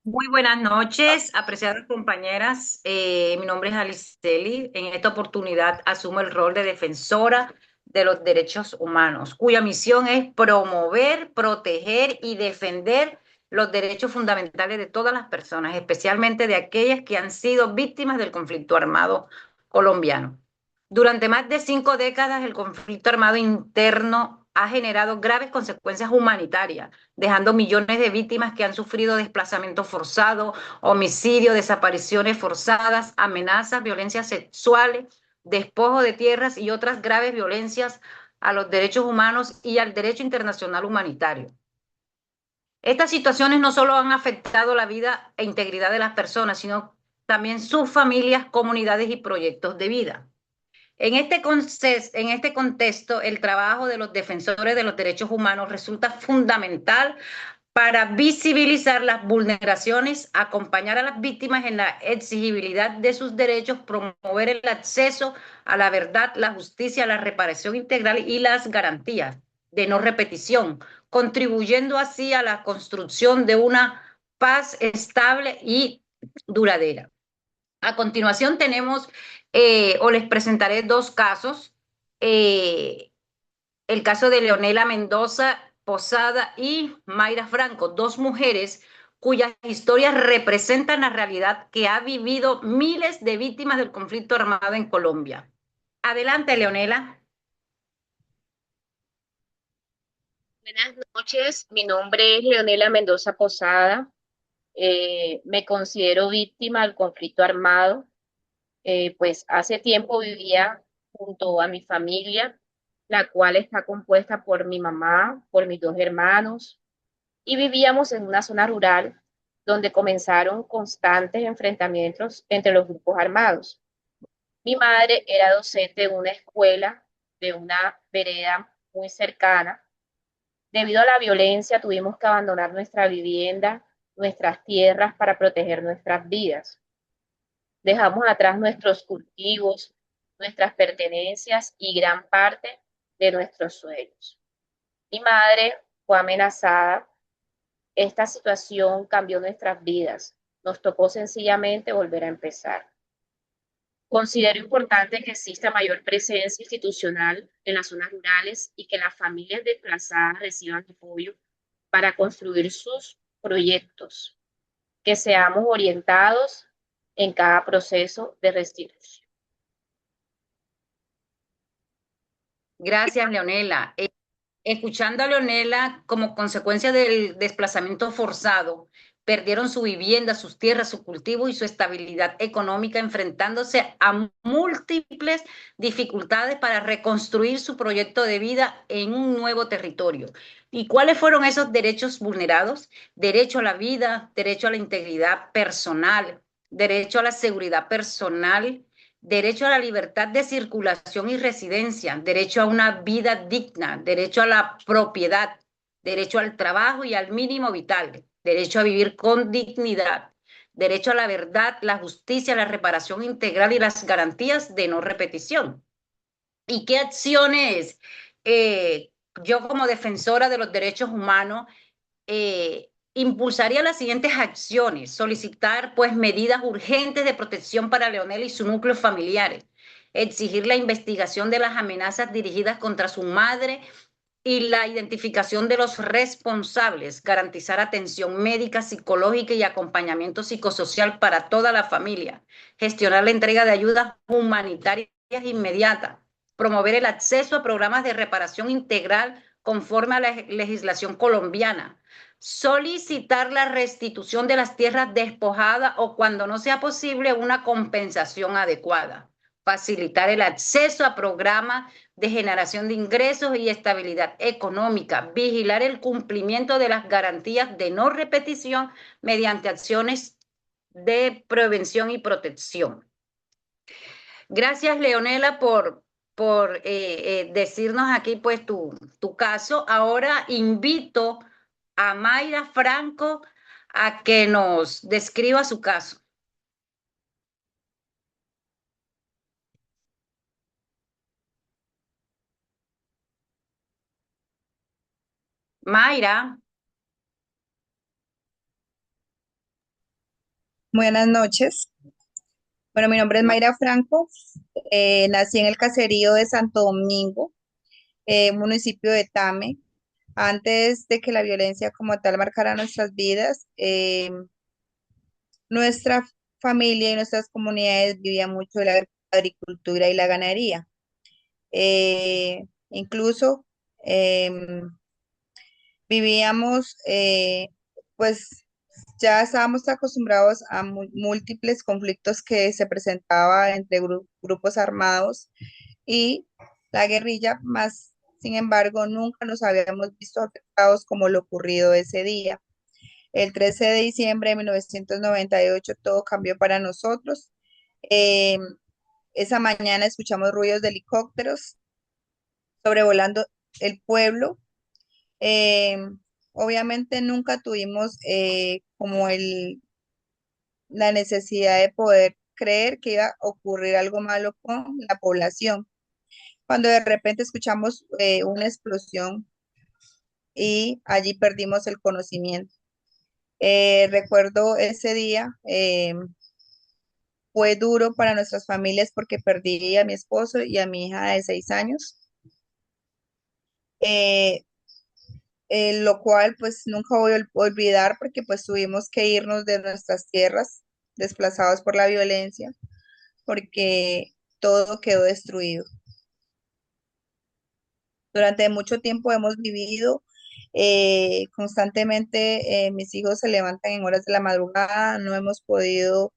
Muy buenas noches, apreciadas compañeras. Mi nombre es Aliceli. En esta oportunidad asumo el rol de defensora de los derechos humanos, cuya misión es promover, proteger y defender los derechos fundamentales de todas las personas, especialmente de aquellas que han sido víctimas del conflicto armado colombiano. Durante más de 5 décadas, el conflicto armado interno ha generado graves consecuencias humanitarias, dejando millones de víctimas que han sufrido desplazamiento forzado, homicidio, desapariciones forzadas, amenazas, violencias sexuales, despojo de tierras y otras graves violencias a los derechos humanos y al derecho internacional humanitario. Estas situaciones no solo han afectado la vida e integridad de las personas, sino también sus familias, comunidades y proyectos de vida. En este contexto, el trabajo de los defensores de los derechos humanos resulta fundamental para visibilizar las vulneraciones, acompañar a las víctimas en la exigibilidad de sus derechos, promover el acceso a la verdad, la justicia, la reparación integral y las garantías de no repetición, contribuyendo así a la construcción de una paz estable y duradera. A continuación tenemos, o les presentaré dos casos. Eh, el caso de Leonela Mendoza Posada y Mayra Franco, dos mujeres cuyas historias representan la realidad que ha vivido miles de víctimas del conflicto armado en Colombia. Adelante, Leonela. Buenas noches, mi nombre es Leonela Mendoza Posada. Me considero víctima del conflicto armado. Pues hace tiempo vivía junto a mi familia, la cual está compuesta por mi mamá, por mis dos hermanos, y vivíamos en una zona rural donde comenzaron constantes enfrentamientos entre los grupos armados. Mi madre era docente en una escuela de una vereda muy cercana. Debido a la violencia, tuvimos que abandonar nuestra vivienda, nuestras tierras para proteger nuestras vidas. Dejamos atrás nuestros cultivos, nuestras pertenencias y gran parte de nuestros sueños. Mi madre fue amenazada. Esta situación cambió nuestras vidas. Nos tocó sencillamente volver a empezar. Considero importante que exista mayor presencia institucional en las zonas rurales y que las familias desplazadas reciban apoyo para construir sus proyectos, que seamos orientados en cada proceso de restitución. Gracias, Leonela. Escuchando a Leonela, como consecuencia del desplazamiento forzado, perdieron su vivienda, sus tierras, su cultivo y su estabilidad económica, enfrentándose a múltiples dificultades para reconstruir su proyecto de vida en un nuevo territorio. ¿Y cuáles fueron esos derechos vulnerados? Derecho a la vida, derecho a la integridad personal, derecho a la seguridad personal, derecho a la libertad de circulación y residencia, derecho a una vida digna, derecho a la propiedad, derecho al trabajo y al mínimo vital, derecho a vivir con dignidad, derecho a la verdad, la justicia, la reparación integral y las garantías de no repetición. ¿Y qué acciones eh, yo como defensora de los derechos humanos impulsaría las siguientes acciones? Solicitar pues medidas urgentes de protección para Leonel y su núcleo familiares, exigir la investigación de las amenazas dirigidas contra su madre y la identificación de los responsables, garantizar atención médica, psicológica y acompañamiento psicosocial para toda la familia, gestionar la entrega de ayudas humanitarias inmediatas, promover el acceso a programas de reparación integral conforme a la legislación colombiana, solicitar la restitución de las tierras despojadas o cuando no sea posible una compensación adecuada, facilitar el acceso a programas de generación de ingresos y estabilidad económica, vigilar el cumplimiento de las garantías de no repetición mediante acciones de prevención y protección. Gracias, Leonela, por decirnos aquí pues tu caso. Ahora invito a Mayra Franco a que nos describa su caso. Mayra, Buenas noches. Bueno, mi nombre es Mayra Franco. Nací en el caserío de Santo Domingo, municipio de Tame. Antes de que la violencia como tal marcara nuestras vidas, nuestra familia y nuestras comunidades vivían mucho de la agricultura y la ganadería. Incluso em, vivíamos, pues ya estábamos acostumbrados a múltiples conflictos que se presentaban entre grupos armados y la guerrilla, más sin embargo, nunca nos habíamos visto afectados como lo ocurrido ese día. El 13 de diciembre de 1998 todo cambió para nosotros. Eh, esa mañana escuchamos ruidos de helicópteros sobrevolando el pueblo. Eh, Obviamente nunca tuvimos como la necesidad de poder creer que iba a ocurrir algo malo con la población. Cuando de repente escuchamos una explosión y allí perdimos el conocimiento. Recuerdo ese día, fue duro para nuestras familias porque perdí a mi esposo y a mi hija de 6 años. Eh, lo cual pues nunca voy a olvidar porque pues tuvimos que irnos de nuestras tierras desplazados por la violencia porque todo quedó destruido. Durante mucho tiempo hemos vivido constantemente, mis hijos se levantan en horas de la madrugada, no hemos podido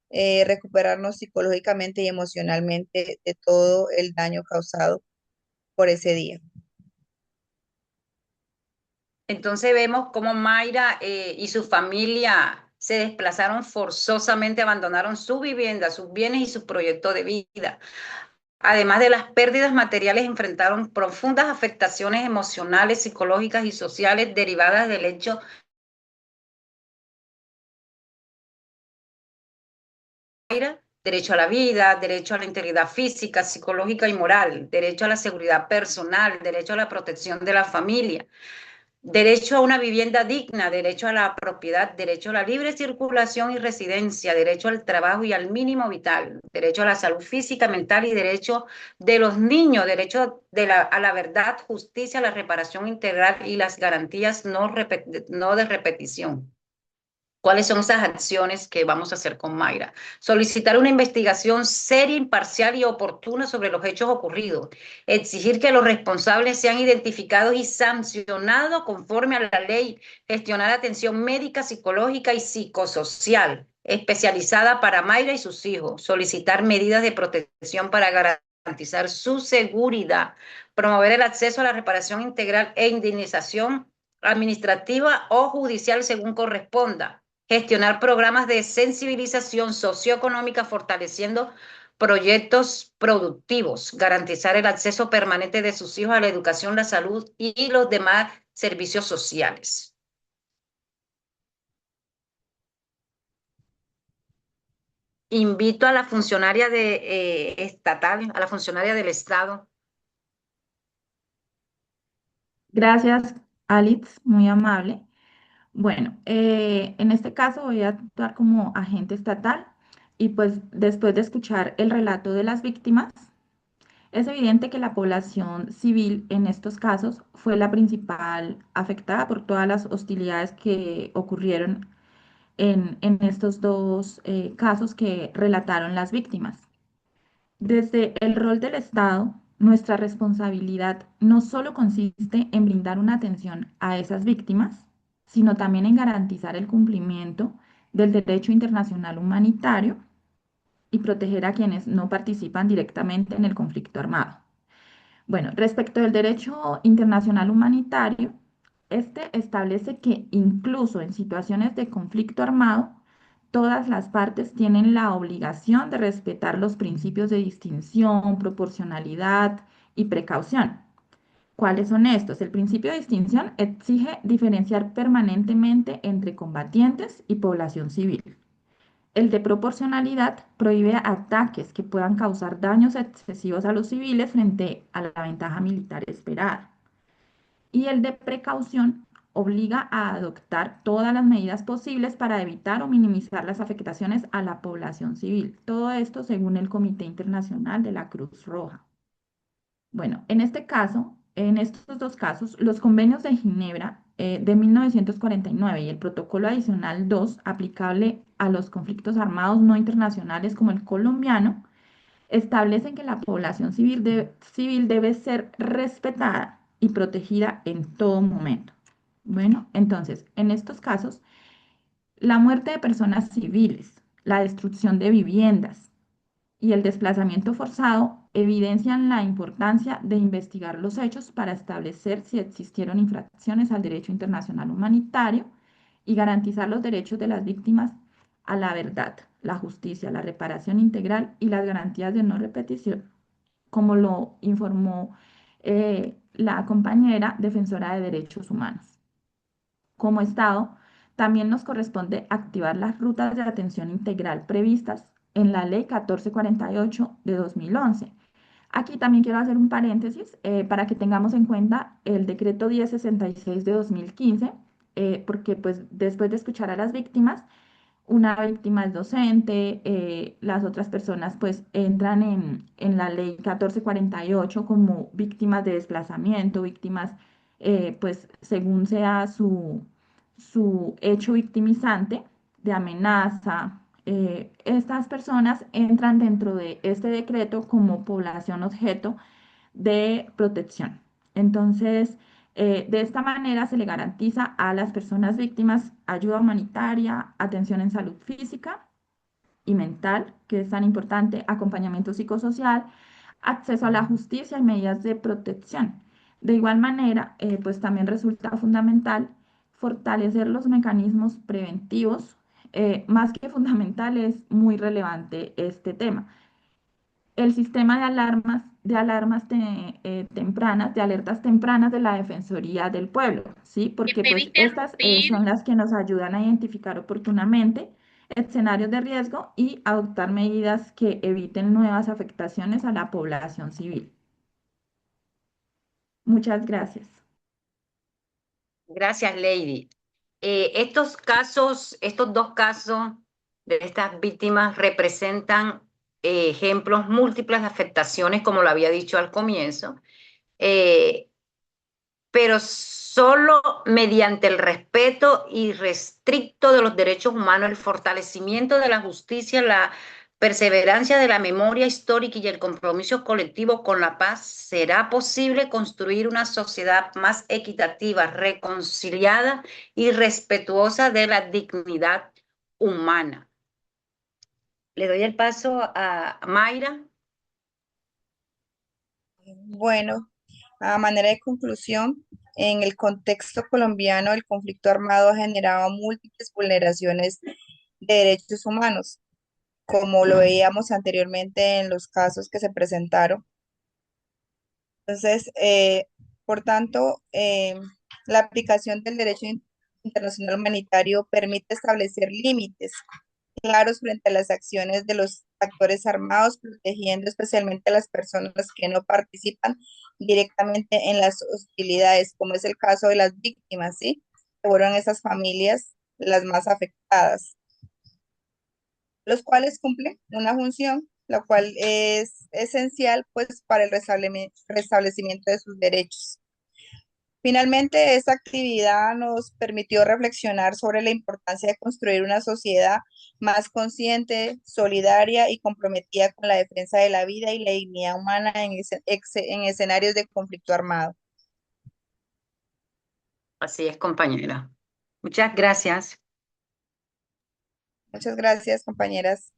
recuperarnos psicológicamente y emocionalmente de todo el daño causado por ese día. entonces vemos cómo Mayra y su familia se desplazaron forzosamente, abandonaron su vivienda, sus bienes y su proyecto de vida. Además de las pérdidas materiales, enfrentaron profundas afectaciones emocionales, psicológicas y sociales derivadas del hecho de derecho a la vida, derecho a la integridad física, psicológica y moral, derecho a la seguridad personal, derecho a la protección de la familia, derecho a una vivienda digna, derecho a la propiedad, derecho a la libre circulación y residencia, derecho al trabajo y al mínimo vital, derecho a la salud física, mental y derecho de los niños, derecho a la verdad, justicia, la reparación integral y las garantías no de repetición. ¿Cuáles son esas acciones que vamos a hacer con Mayra? Solicitar una investigación seria, imparcial y oportuna sobre los hechos ocurridos. Exigir que los responsables sean identificados y sancionados conforme a la ley. Gestionar atención médica, psicológica y psicosocial especializada para Mayra y sus hijos. Solicitar medidas de protección para garantizar su seguridad. Promover el acceso a la reparación integral e indemnización administrativa o judicial según corresponda. Gestionar programas de sensibilización socioeconómica fortaleciendo proyectos productivos, garantizar el acceso permanente de sus hijos a la educación, la salud y los demás servicios sociales. Invito a la funcionaria estatal, a la funcionaria del Estado. Gracias, Alex, muy amable. Bueno, en este caso voy a actuar como agente estatal y pues después de escuchar el relato de las víctimas, es evidente que la población civil en estos casos fue la principal afectada por todas las hostilidades que ocurrieron en estos dos casos que relataron las víctimas. Desde el rol del Estado, nuestra responsabilidad no solo consiste en brindar una atención a esas víctimas, sino también en garantizar el cumplimiento del derecho internacional humanitario y proteger a quienes no participan directamente en el conflicto armado. Bueno, respecto del derecho internacional humanitario, este establece que incluso en situaciones de conflicto armado, todas las partes tienen la obligación de respetar los principios de distinción, proporcionalidad y precaución. ¿Cuáles son estos? El principio de distinción exige diferenciar permanentemente entre combatientes y población civil. El de proporcionalidad prohíbe ataques que puedan causar daños excesivos a los civiles frente a la ventaja militar esperada. Y el de precaución obliga a adoptar todas las medidas posibles para evitar o minimizar las afectaciones a la población civil. Todo esto según el Comité Internacional de la Cruz Roja. Bueno, en este caso, en estos dos casos, los convenios de Ginebra de 1949 y el protocolo adicional 2, aplicable a los conflictos armados no internacionales como el colombiano, establecen que la población civil debe ser respetada y protegida en todo momento. Bueno, entonces, en estos casos, la muerte de personas civiles, la destrucción de viviendas, y el desplazamiento forzado evidencian la importancia de investigar los hechos para establecer si existieron infracciones al derecho internacional humanitario y garantizar los derechos de las víctimas a la verdad, la justicia, la reparación integral y las garantías de no repetición, como lo informó la compañera defensora de derechos humanos. Como Estado, también nos corresponde activar las rutas de atención integral previstas en la Ley 1448 de 2011. Aquí también quiero hacer un paréntesis para que tengamos en cuenta el decreto 1066 de 2015, porque pues después de escuchar a las víctimas, una víctima es docente, las otras personas pues entran en la ley 1448 como víctimas de desplazamiento, víctimas pues según sea su hecho victimizante de amenaza. Estas personas entran dentro de este decreto como población objeto de protección. Entonces, de esta manera se le garantiza a las personas víctimas ayuda humanitaria, atención en salud física y mental, que es tan importante, acompañamiento psicosocial, acceso a la justicia y medidas de protección. De igual manera, pues también resulta fundamental fortalecer los mecanismos preventivos. Más que fundamental, es muy relevante este tema. El sistema de alarmas tempranas, de alertas tempranas de la Defensoría del Pueblo, ¿sí? Porque ¿Me pues estas interrumpir? son las que nos ayudan a identificar oportunamente escenarios de riesgo y adoptar medidas que eviten nuevas afectaciones a la población civil. Muchas gracias. Gracias, Lady. Estos dos casos de estas víctimas representan ejemplos múltiples de afectaciones, como lo había dicho al comienzo, eh, pero solo mediante el respeto irrestricto de los derechos humanos, el fortalecimiento de la justicia, la perseverancia de la memoria histórica y el compromiso colectivo con la paz, será posible construir una sociedad más equitativa, reconciliada y respetuosa de la dignidad humana. Le doy el paso a Mayra. Bueno, a manera de conclusión, en el contexto colombiano, el conflicto armado ha generado múltiples vulneraciones de derechos humanos, como lo veíamos anteriormente en los casos que se presentaron. Entonces, por tanto, la aplicación del derecho internacional humanitario permite establecer límites claros frente a las acciones de los actores armados, protegiendo especialmente a las personas que no participan directamente en las hostilidades, como es el caso de las víctimas, ¿sí? Que fueron esas familias las más afectadas, los cuales cumplen una función, la cual es esencial pues para el restablecimiento de sus derechos. Finalmente, esta actividad nos permitió reflexionar sobre la importancia de construir una sociedad más consciente, solidaria y comprometida con la defensa de la vida y la dignidad humana en escenarios de conflicto armado. Así es, compañera. Muchas gracias. Muchas gracias, compañeras.